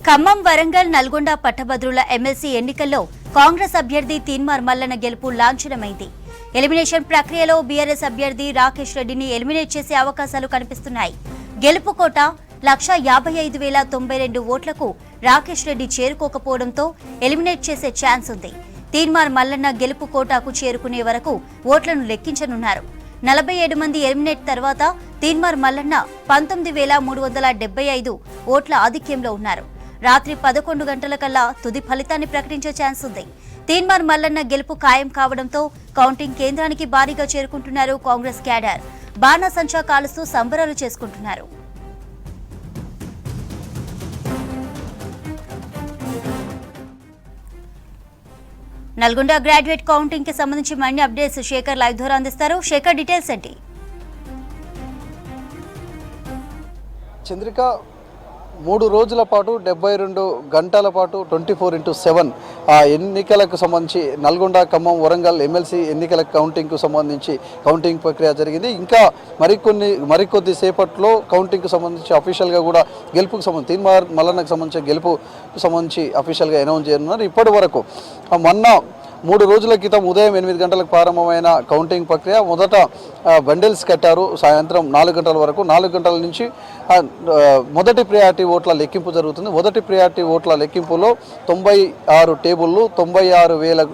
ఖమ్మం, వరంగల్, నల్గొండ పట్టభద్రుల ఎమ్మెల్సీ ఎన్నికల్లో కాంగ్రెస్ అభ్యర్థి తీన్మార్ మల్లన్న గెలుపు లాంఛనమైంది. ఎలిమినేషన్ ప్రక్రియలో బీఆర్ఎస్ అభ్యర్థి రాకేష్ రెడ్డిని ఎలిమినేట్ చేసే అవకాశాలు కనిపిస్తున్నాయి. గెలుపు కోట 1,55,092 ఓట్లకు రాకేష్ రెడ్డి చేరుకోకపోవడంతో ఎలిమినేట్ చేసే ఛాన్స్ ఉంది. తీన్మార్ మల్లన్న గెలుపు కోటాకు చేరుకునే వరకు ఓట్లను లెక్కించనున్నారు. 47 మంది ఎలిమినేట్ తర్వాత తీన్మార్ మల్లన్న 19,375 ఓట్ల ఆధిక్యంలో ఉన్నారు. రాత్రి 11 గంటలకల్లా తుది ఫలితాన్ని ప్రకటించే ఛాన్స్ ఉంది. తీన్మార్ మల్లన్న గెలుపు ఖాయం కావడంతో కౌంటింగ్ కేంద్రానికి భారీగా చేరుకుంటున్నారు కాంగ్రెస్ క్యాడర్. బాణాసంచా కాలుస్తూ సంబరాలు చేసుకుంటున్నారు. నల్గొండ గ్రాడ్యుయేట్ కౌంటింగ్ కి సంబంధించి మరిన్ని అప్డేట్స్ శేఖర్ లైవ్ ద్వారా అందిస్తారు. శేఖర్, డీటెయిల్స్ ఏంటి? చంద్రిక, 3 రోజుల పాటు 72 గంటల పాటు 24/7 ఎన్నికలకు సంబంధించి నల్గొండ, ఖమ్మం, వరంగల్ ఎమ్మెల్సీ ఎన్నికల కౌంటింగ్కు సంబంధించి కౌంటింగ్ ప్రక్రియ జరిగింది. ఇంకా మరికొద్ది సేపట్లో కౌంటింగ్కు సంబంధించి అఫీషియల్గా కూడా గెలుపుకు సంబంధించి తీన్మార్ మల్లన్నకు సంబంధించిన గెలుపుకు సంబంధించి అఫీషియల్గా అనౌన్స్ చేయనున్నారు. ఇప్పటి వరకు మొన్న 3 రోజుల క్రితం ఉదయం 8 గంటలకు ప్రారంభమైన కౌంటింగ్ ప్రక్రియ మొదట బండిల్స్ కట్టారు. సాయంత్రం 4 గంటల వరకు. 4 గంటల నుంచి మొదటి ప్రియారిటీ ఓట్ల లెక్కింపు జరుగుతుంది. మొదటి ప్రియారిటీ ఓట్ల లెక్కింపులో 96 టేబుళ్లు 96,000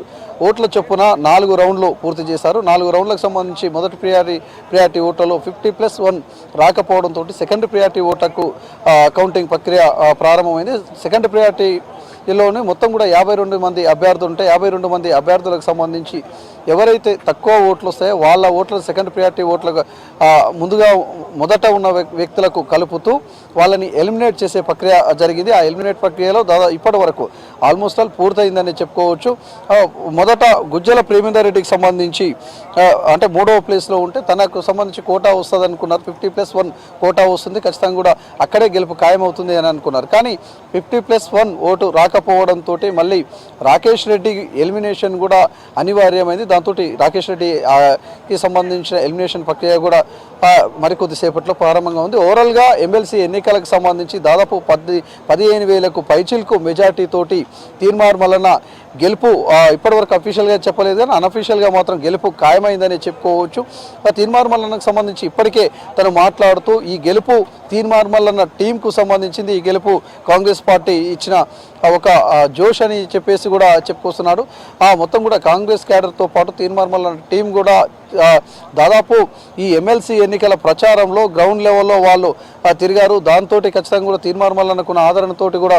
ఓట్ల చొప్పున 4 రౌండ్లు పూర్తి చేశారు. 4 రౌండ్లకు సంబంధించి మొదటి ప్రియారిటీ ఓట్లలో 50+1 రాకపోవడంతో సెకండ్ ప్రియారిటీ ఓట్లకు కౌంటింగ్ ప్రక్రియ ప్రారంభమైంది. సెకండ్ ప్రియారిటీలోనే మొత్తం కూడా 52 మంది అభ్యర్థులు ఉంటే 52 మంది అభ్యర్థులకు సంబంధించి ఎవరైతే తక్కువ ఓట్లు వస్తాయో వాళ్ళ ఓట్ల సెకండ్ ప్రియారిటీ ఓట్లకు మొదట ఉన్న వ్యక్తులకు కలుపుతూ వాళ్ళని ఎలిమినేట్ చేసే ప్రక్రియ జరిగింది. ఆ ఎలిమినేట్ ప్రక్రియలో ఇప్పటి వరకు ఆల్మోస్ట్ ఆల్ పూర్తయిందని చెప్పుకోవచ్చు. మొదట గుజ్జల ప్రేమేందర్ రెడ్డికి సంబంధించి అంటే 3వ ప్లేస్లో ఉంటే తనకు సంబంధించి కోటా వస్తుంది అనుకున్నారు. 50+1 కోటా వస్తుంది, ఖచ్చితంగా కూడా అక్కడే గెలుపు ఖాయమవుతుంది అని అనుకున్నారు. కానీ 50+1 ఓటు రాకపోవడంతో మళ్ళీ రాకేష్ రెడ్డి ఎలిమినేషన్ కూడా అనివార్యమైంది. దాంతో రాకేష్ రెడ్డికి సంబంధించిన ఎలిమినేషన్ ప్రక్రియ కూడా మరికొద్ది సేపట్లో ప్రారంభంగా ఉంది. ఓవరాల్గా ఎమ్మెల్సీ ఎన్నికలకు సంబంధించి దాదాపు 15,000కు పైచిల్కు మెజార్టీ తోటి తీన్మార్ మల్లన్న గెలుపు ఇప్పటివరకు అఫీషియల్గా చెప్పలేదు కానీ అన్అఫీషియల్గా మాత్రం గెలుపు ఖాయమైందని చెప్పుకోవచ్చు. తీన్మార్ మల్లన్నకు సంబంధించి ఇప్పటికే తను మాట్లాడుతూ ఈ గెలుపు తీన్మార్ మల్లన్న టీంకు సంబంధించింది, ఈ గెలుపు కాంగ్రెస్ పార్టీ ఇచ్చిన ఒక జోష్ అని చెప్పేసి కూడా చెప్పుకొస్తున్నాడు. మొత్తం కూడా కాంగ్రెస్ క్యాడర్తో పాటు తీన్మార్ మల్లన్న టీం కూడా దాదాపు ఈ ఎమ్మెల్సీ ఎన్నికల ప్రచారంలో గ్రౌండ్ లెవెల్లో వాళ్ళు తిరిగారు. దాంతో ఖచ్చితంగా కూడా తీన్మార్ మల్లన్నకున్న ఆదరణతోటి కూడా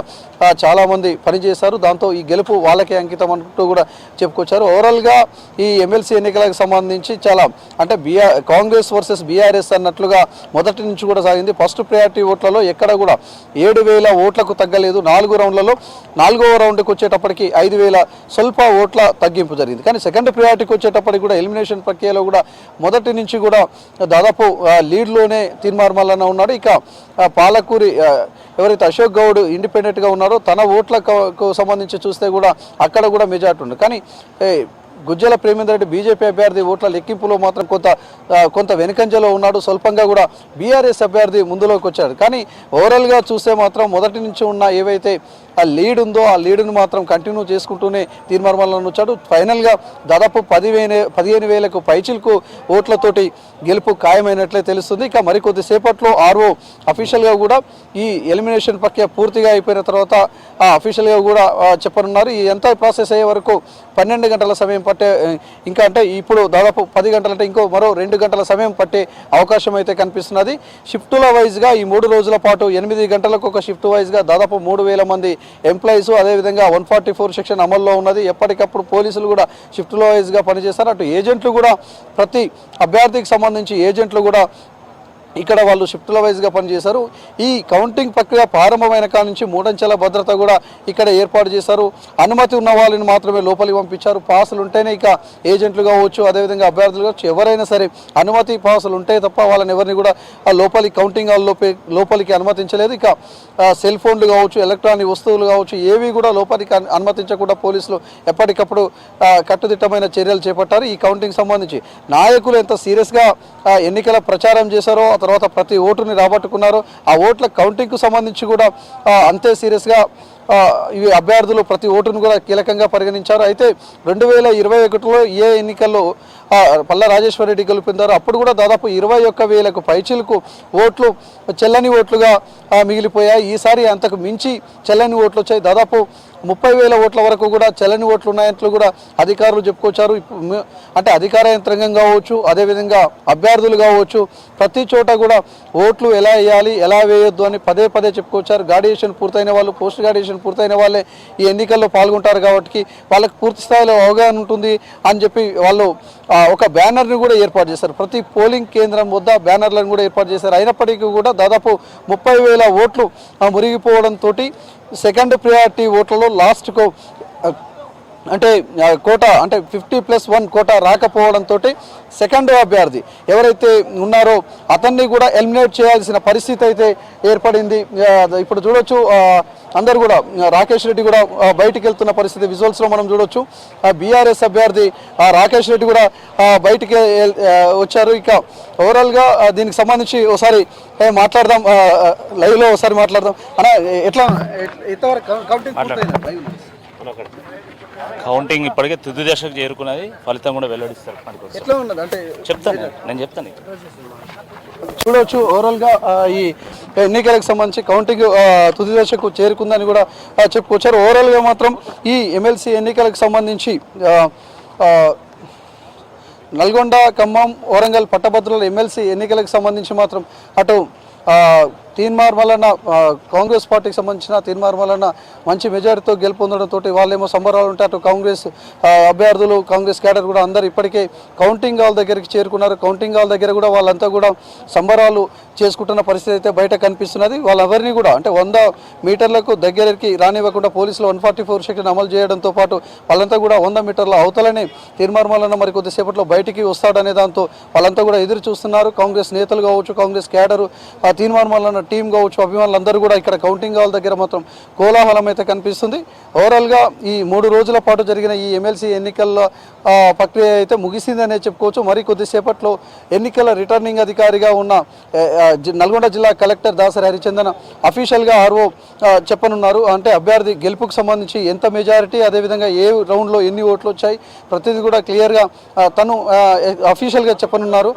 చాలామంది పనిచేశారు. దాంతో ఈ గెలుపు వాళ్ళకే అంకితం అంటూ కూడా చెప్పుకొచ్చారు. ఓవరాల్గా ఈ ఎమ్మెల్సీ ఎన్నికలకు సంబంధించి చాలా అంటే కాంగ్రెస్ వర్సెస్ బీఆర్ఎస్ అన్నట్లుగా మొదటి నుంచి కూడా సాగింది. ఫస్ట్ ప్రయారిటీ ఓట్లలో ఎక్కడ కూడా 7,000 ఓట్లకు తగ్గలేదు. 4 రౌండ్లలో 4వ రౌండ్కి వచ్చేటప్పటికి 5,000 స్వల్ప ఓట్ల తగ్గింపు జరిగింది. కానీ సెకండ్ ప్రయారిటీకి వచ్చేటప్పటికి కూడా ఎలిమినేషన్ ప్రక్రియలో కూడా మొదటి నుంచి కూడా దాదాపు లీడ్లోనే తీన్మార్ మల్లన్న ఉన్నాడు. ఇక పాలకూరి ఎవరైతే అశోక్ గౌడ్ ఇండిపెండెంట్గా ఉన్నారో తన ఓట్లకు సంబంధించి చూస్తే కూడా అక్కడ కూడా మెజార్టీ ఉంది. కానీ గుజ్జల ప్రేమేందర్ రెడ్డి బీజేపీ అభ్యర్థి ఓట్ల లెక్కింపులో మాత్రం కొంత వెనుకంజలో ఉన్నాడు. స్వల్పంగా కూడా బీఆర్ఎస్ అభ్యర్థి ముందులోకి వచ్చాడు. కానీ ఓవరాల్గా చూస్తే మాత్రం మొదటి నుంచి ఉన్న ఏవైతే ఆ లీడ్ ఉందో ఆ లీడ్ను మాత్రం కంటిన్యూ చేసుకుంటూనే తీన్మార్ మల్లన్న వచ్చాడు. ఫైనల్గా దాదాపు 15,000కు పైచిల్కు ఓట్లతోటి గెలుపు ఖాయమైనట్లే తెలుస్తుంది. ఇక మరికొద్ది సేపట్లో ఆర్ఓ అఫీషియల్గా కూడా ఈ ఎలిమినేషన్ ప్రక్రియ పూర్తిగా అయిపోయిన తర్వాత అఫీషియల్గా కూడా చెప్పనున్నారు. ఈ ఎంత ప్రాసెస్ అయ్యే వరకు 12 గంటల సమయం పట్టే ఇంకా అంటే ఇప్పుడు దాదాపు 10 గంటలంటే మరో 2 గంటల సమయం పట్టే అవకాశం అయితే కనిపిస్తున్నది. షిఫ్టుల వైజ్గా ఈ 3 రోజుల పాటు 8 గంటలకు ఒక షిఫ్ట్ వైజ్గా దాదాపు 3,000 మంది ఎంప్లాయీస్, అదేవిధంగా 144 సెక్షన్ అమల్లో ఉన్నది. ఎప్పటికప్పుడు పోలీసులు కూడా షిఫ్టుల వైజ్గా పనిచేస్తారు. అటు ఏజెంట్లు కూడా ప్రతి అభ్యర్థికి సంబంధించి ఏజెంట్లు కూడా ఇక్కడ వాళ్ళు షిఫ్టుల వైజ్గా పనిచేశారు. ఈ కౌంటింగ్ ప్రక్రియ ప్రారంభమైన కాడ నుంచి 3 అంచెల భద్రత కూడా ఇక్కడ ఏర్పాటు చేశారు. అనుమతి ఉన్న వాళ్ళని మాత్రమే లోపలికి పంపించారు. పాసులు ఉంటేనే ఇక ఏజెంట్లు కావచ్చు, అదేవిధంగా అభ్యర్థులు కావచ్చు, ఎవరైనా సరే అనుమతి పాసులు ఉంటే తప్ప వాళ్ళని ఎవరిని కూడా లోపలి కౌంటింగ్ హాల్ లోపలికి అనుమతించలేదు. ఇక సెల్ ఫోన్లు కావచ్చు, ఎలక్ట్రానిక్ వస్తువులు కావచ్చు, ఏవి కూడా లోపలికి అనుమతించకుండా పోలీసులు ఎప్పటికప్పుడు కట్టుదిట్టమైన చర్యలు చేపట్టారు. ఈ కౌంటింగ్ సంబంధించి నాయకులు ఎంత సీరియస్గా ఎన్నికల ప్రచారం చేశారో తర్వాత ప్రతి ఓటుని రాబట్టుకున్నారు. ఆ ఓట్ల కౌంటింగ్కు సంబంధించి కూడా అంతే సీరియస్గా ఇవి అభ్యర్థులు ప్రతి ఓటును కూడా కీలకంగా పరిగణించారు. అయితే 2021లో ఏ ఎన్నికల్లో పల్లా రాజేశ్వర రెడ్డి గెలుపొందారు. అప్పుడు కూడా దాదాపు 21,000కు పైచిలకు ఓట్లు చెల్లని ఓట్లుగా మిగిలిపోయాయి. ఈసారి అంతకు మించి చెల్లని ఓట్లు వచ్చాయి. దాదాపు 30,000 ఓట్ల వరకు కూడా చెల్లని ఓట్లు ఉన్నాయంటూ కూడా అధికారులు చెప్పుకొచ్చారు. అంటే అధికార యంత్రాంగం కావచ్చు, అదేవిధంగా అభ్యర్థులు కావచ్చు, ప్రతి చోట కూడా ఓట్లు ఎలా వేయాలి, ఎలా వేయొద్దు అని పదే పదే చెప్పుకొచ్చారు. గ్రాడ్యుయేషన్ పూర్తయిన వాళ్ళు, పోస్ట్ గ్రాడ్యుయేషన్ పూర్తయిన వాళ్ళే ఈ ఎన్నికల్లో పాల్గొంటారు కాబట్టి వాళ్ళకి పూర్తి స్థాయిలో అవగాహన ఉంటుంది అని చెప్పి వాళ్ళు ఒక బ్యానర్ని కూడా ఏర్పాటు చేశారు. ప్రతి పోలింగ్ కేంద్రం వద్ద బ్యానర్లను కూడా ఏర్పాటు చేశారు. అయినప్పటికీ కూడా దాదాపు 30,000 ఓట్లు మురిగిపోవడంతో సెకండ్ ప్రియారిటీ ఓట్లలో లాస్ట్కు అంటే కోటా అంటే 50+1 కోటా రాకపోవడంతో సెకండ్ అభ్యర్థి ఎవరైతే ఉన్నారో అతన్ని కూడా ఎలిమినేట్ చేయాల్సిన పరిస్థితి అయితే ఏర్పడింది. ఇప్పుడు చూడొచ్చు అందరూ కూడా రాకేష్ రెడ్డి కూడా బయటికి వెళ్తున్న పరిస్థితి విజువల్స్లో మనం చూడొచ్చు. బీఆర్ఎస్ అభ్యర్థి రాకేష్ రెడ్డి కూడా బయటికి వచ్చారు. ఇక ఓవరాల్గా దీనికి సంబంధించి ఒకసారి మాట్లాడదాం, లైవ్లో ఒకసారి మాట్లాడదాం. అన్న ఎట్లా ఇంతవరకు కౌంటింగ్ ఇప్పటికే తుది దశకు చేరుకున్నది, ఫలితం కూడా వెల్లడిస్తారు. ఎట్లా ఉన్నది అంటే నేను చెప్తాను. చూడవచ్చు ఓవరాల్గా ఈ ఎన్నికలకు సంబంధించి కౌంటింగ్ తుది దశకు చేరుకుందని కూడా చెప్పుకొచ్చారు. ఓవరాల్గా మాత్రం ఈ ఎమ్మెల్సీ ఎన్నికలకు సంబంధించి నల్గొండ, ఖమ్మం, వరంగల్ పట్టభద్రుల ఎమ్మెల్సీ ఎన్నికలకు సంబంధించి మాత్రం అటు తీన్మార్ మల్లన్న కాంగ్రెస్ పార్టీకి సంబంధించిన తీన్మార్ మల్లన్న మంచి మెజారిటీతో గెలుపొందడంతో వాళ్ళేమో సంబరాలు ఉంటాయి. అటు కాంగ్రెస్ అభ్యర్థులు, కాంగ్రెస్ క్యాడర్ కూడా అందరూ ఇప్పటికే కౌంటింగ్ హాల్ దగ్గరికి చేరుకున్నారు. కౌంటింగ్ హాల్ దగ్గర కూడా వాళ్ళంతా కూడా సంబరాలు చేసుకుంటున్న పరిస్థితి అయితే బయట కనిపిస్తున్నది. వాళ్ళెవరిని కూడా అంటే 100 మీటర్లకు దగ్గరికి రానివ్వకుండా పోలీసులు 144 సెక్షన్ అమలు చేయడంతో పాటు వాళ్ళంతా కూడా 100 మీటర్ల అవతలనే తీన్మార్ మల్లన్న మరి కొద్దిసేపట్లో బయటికి వస్తాడనే దాంతో వాళ్ళంతా కూడా ఎదురు చూస్తున్నారు. కాంగ్రెస్ నేతలు కావచ్చు, కాంగ్రెస్ క్యాడరు, తీన్మార్ మల్లన్న టీం కావచ్చు, అభిమానులందరూ కూడా ఇక్కడ కౌంటింగ్ హాల్ దగ్గర మాత్రం కోలాహలం అయితే కనిపిస్తుంది. ఓవరాల్గా ఈ 3 రోజుల పాటు జరిగిన ఈ ఎమ్మెల్సీ ఎన్నికల ప్రక్రియ అయితే ముగిసిందనే చెప్పుకోవచ్చు. మరి కొద్దిసేపట్లో ఎన్నికల రిటర్నింగ్ అధికారిగా ఉన్న నల్గొండ జిల్లా కలెక్టర్ దాసరి హరిచందన్ అఫీషియల్గా ఆర్ఓ చెప్పనున్నారు. అంటే అభ్యర్థి గెలుపుకు సంబంధించి ఎంత మెజారిటీ, అదేవిధంగా ఏ రౌండ్లో ఎన్ని ఓట్లు వచ్చాయి, ప్రతిదీ కూడా క్లియర్గా తను అఫీషియల్గా చెప్పనున్నారు.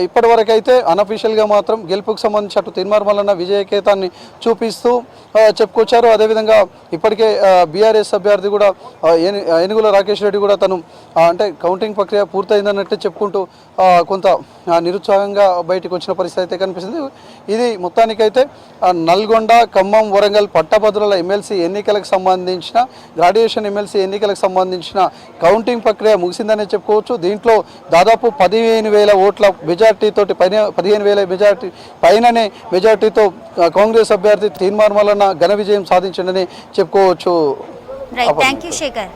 ఇప్పటివరకు అయితే అనఫీషియల్గా మాత్రం గెలుపుకు సంబంధించి అటు తీన్మార్ మల్లన్న విజయకేతాన్ని చూపిస్తూ చెప్పుకొచ్చారు. అదేవిధంగా ఇప్పటికే బీఆర్ఎస్ అభ్యర్థి కూడా ఏనుగుల రాకేష్ రెడ్డి కూడా తను అంటే కౌంటింగ్ ప్రక్రియ పూర్తయిందన్నట్టు చెప్పుకుంటూ కొంత నిరుత్సాహంగా బయటకు వచ్చిన పరిస్థితి అయితే కనిపిస్తుంది. ఇది మొత్తానికైతే నల్గొండ, ఖమ్మం, వరంగల్ పట్టభద్రుల ఎమ్మెల్సీ ఎన్నికలకు సంబంధించిన గ్రాడ్యుయేషన్ ఎమ్మెల్సీ ఎన్నికలకు సంబంధించిన కౌంటింగ్ ప్రక్రియ ముగిసిందనే చెప్పుకోవచ్చు. దీంట్లో దాదాపు 15,000 ఓట్ల మెజార్టీతోటి 15,000 మెజార్టీ పైననే మెజార్టీతో కాంగ్రెస్ అభ్యర్థి తీన్మార్ మల్లన్న ఘన విజయం సాధించిందని చెప్పుకోవచ్చు. Right, thank you Shekhar.